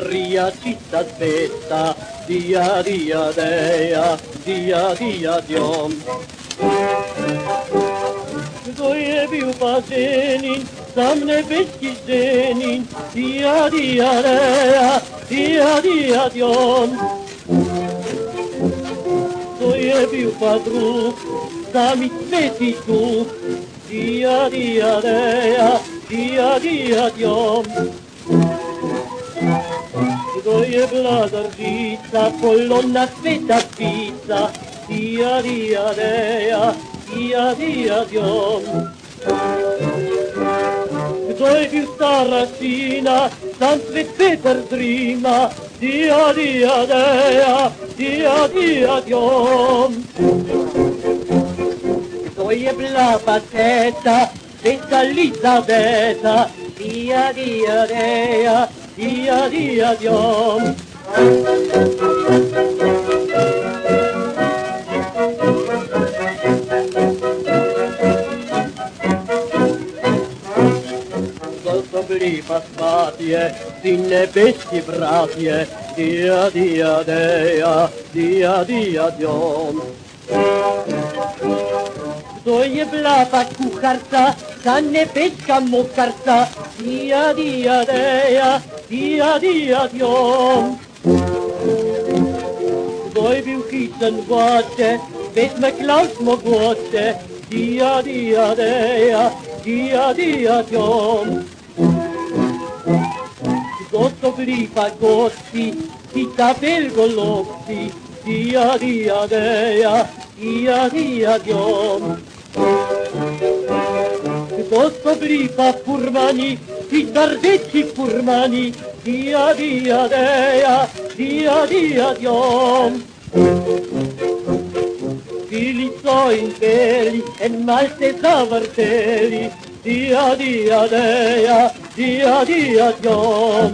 patria ci t'aspetta, dia dia dea, dia dia diom. Kto je był pasenin, sam nebeský ženin, dia dia dea, dia dia diom. Kto je byl padruk, sami svetý duch, dia dia dea, dia dia diom. Kto je vladarica, kolona sveta pizza, dia dia dea, dia dia diom. Kto je byl stara sina, sam svet Petar drima, dia dia dea, dia dia diom. Kto je byla pateta, sveta Elizabeta, dia dia dea, dia dia diom. To byli pasmatie, ty nebeský bratie, dia dia dea, dia dia diom. Kto je byla ta kucharka, ta nebeská mokarka, dia dia dea, dia dia diom. Kto je byl chycen v vode, vezme Klaus mogote, dia dia dea, dia dia diom. Kto to byli fagotci, ti tabelgolozzi, dia dia dea, dia dia diom. Kto to byli furmani, ti tardecci furmani, dia dia dea, dia dia diom. Fili so in peli e malte zavarteli, dia dia dea, dia dia diom.